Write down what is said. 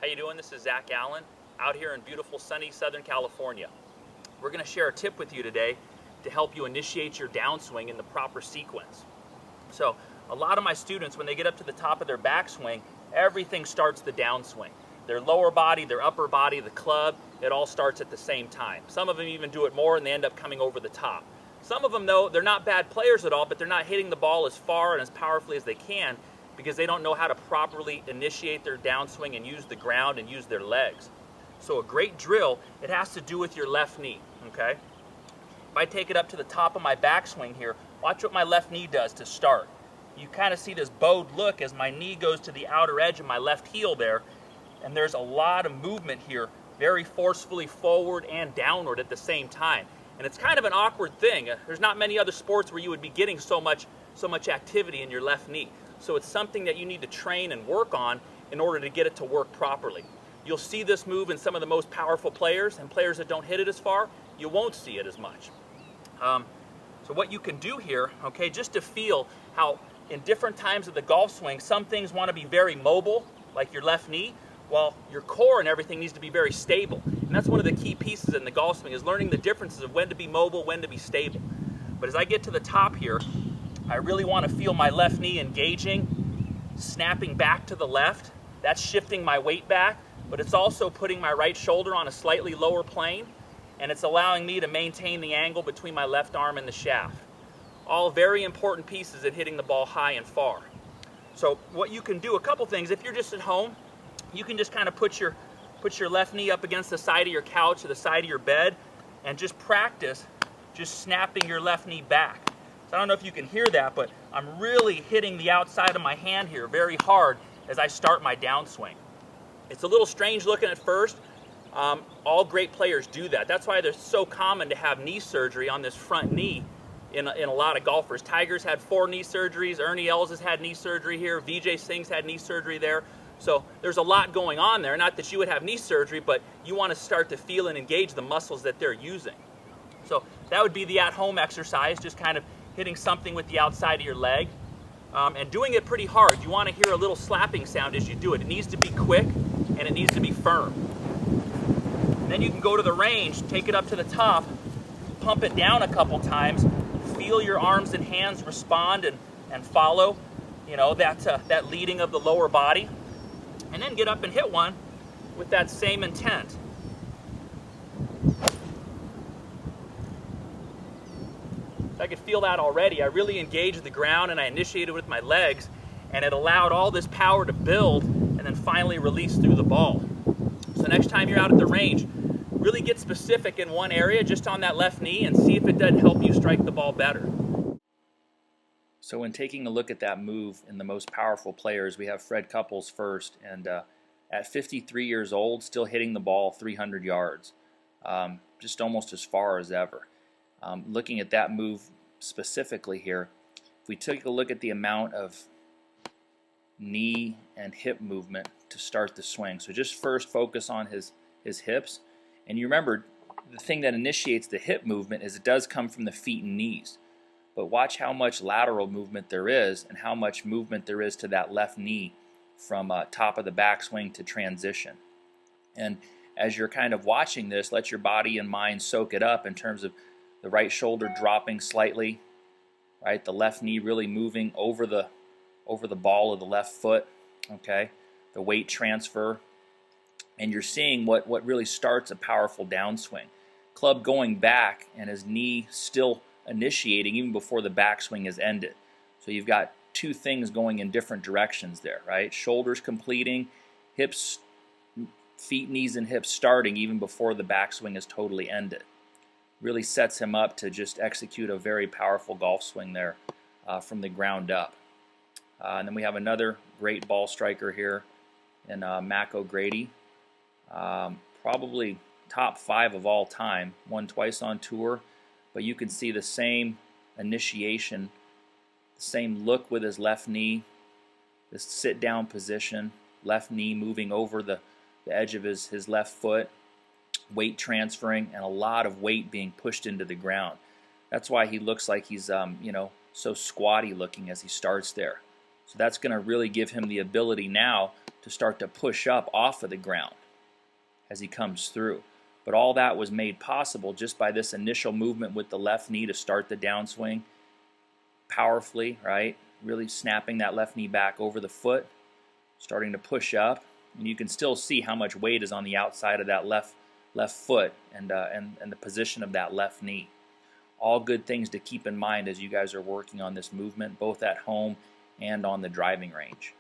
you doing? This is Zach Allen out here in beautiful sunny Southern California. We're going to share a tip with you today to help you initiate your downswing in the proper sequence. So a lot of my students, when they get up to the top of their backswing, everything starts the downswing. Their lower body, their upper body, the club, it all starts at the same time. Some of them even do it more and they end up coming over the top. Some of them, though, they're not bad players at all, but they're not hitting the ball as far and as powerfully as they can because they don't know how to properly initiate their downswing and use the ground and use their legs. So a great drill, it has to do with your left knee, okay? If I take it up to the top of my backswing here, watch what my left knee does to start. You kind of see this bowed look as my knee goes to the outer edge of my left heel there, and there's a lot of movement here, very forcefully forward and downward at the same time. And it's kind of an awkward thing. There's not many other sports where you would be getting so much activity in your left knee. So it's something that you need to train and work on in order to get it to work properly. You'll see this move in some of the most powerful players, and players that don't hit it as far, you won't see it as much. So what you can do here, okay, just to feel how in different times of the golf swing, some things want to be very mobile, like your left knee, while your core and everything needs to be very stable. And that's one of the key pieces in the golf swing, is learning the differences of when to be mobile, when to be stable. But as I get to the top here, I really want to feel my left knee engaging, snapping back to the left. That's shifting my weight back, but it's also putting my right shoulder on a slightly lower plane, and it's allowing me to maintain the angle between my left arm and the shaft. All very important pieces in hitting the ball high and far. So what you can do, a couple things, if you're just at home, you can just kind of put your left knee up against the side of your couch or the side of your bed and just practice just snapping your left knee back. So I don't know if you can hear that, but I'm really hitting the outside of my hand here very hard as I start my downswing. It's a little strange looking at first. All great players do that. That's why they're so common to have knee surgery on this front knee in a lot of golfers. Tiger's had 4 knee surgeries. Ernie Els has had knee surgery here. Vijay Singh's had knee surgery there. So there's a lot going on there. Not that you would have knee surgery, but you want to start to feel and engage the muscles that they're using. So that would be the at-home exercise, just kind of hitting something with the outside of your leg and doing it pretty hard. You want to hear a little slapping sound as you do it. It needs to be quick and it needs to be firm. And then you can go to the range, take it up to the top, pump it down a couple times, feel your arms and hands respond and follow, you know, that leading of the lower body, and then get up and hit one with that same intent. I could feel that already. I really engaged the ground and I initiated with my legs, and it allowed all this power to build and then finally release through the ball. So next time you're out at the range, really get specific in one area, just on that left knee, and see if it doesn't help you strike the ball better. So when taking a look at that move in the most powerful players, we have Fred Couples first, and at 53 years old, still hitting the ball 300 yards, just almost as far as ever. Looking at that move specifically here, if we take a look at the amount of knee and hip movement to start the swing, so just first focus on his hips, and you remember the thing that initiates the hip movement is it does come from the feet and knees. But watch how much lateral movement there is and how much movement there is to that left knee from top of the backswing to transition. And as you're kind of watching this, let your body and mind soak it up in terms of the right shoulder dropping slightly, right? The left knee really moving over the ball of the left foot, okay? The weight transfer. And you're seeing what really starts a powerful downswing. Club going back and his knee still initiating even before the backswing is ended. So you've got two things going in different directions there, right? Shoulders completing, hips, feet, knees, and hips starting even before the backswing is totally ended. Really sets him up to just execute a very powerful golf swing there from the ground up. And then we have another great ball striker here in Mac O'Grady. Probably top 5 of all time, won twice on tour, but you can see the same initiation, the same look with his left knee, this sit down position, left knee moving over the edge of his left foot, weight transferring, and a lot of weight being pushed into the ground. That's why he looks like he's so squatty looking as he starts there. So that's going to really give him the ability now to to start to push up off of the ground as he comes through. But all that was made possible just by this initial movement with the left knee to start the downswing powerfully, right? Really snapping that left knee back over the foot, starting to push up. And you can still see how much weight is on the outside of that left foot and the position of that left knee. All good things to keep in mind as you guys are working on this movement, both at home and on the driving range.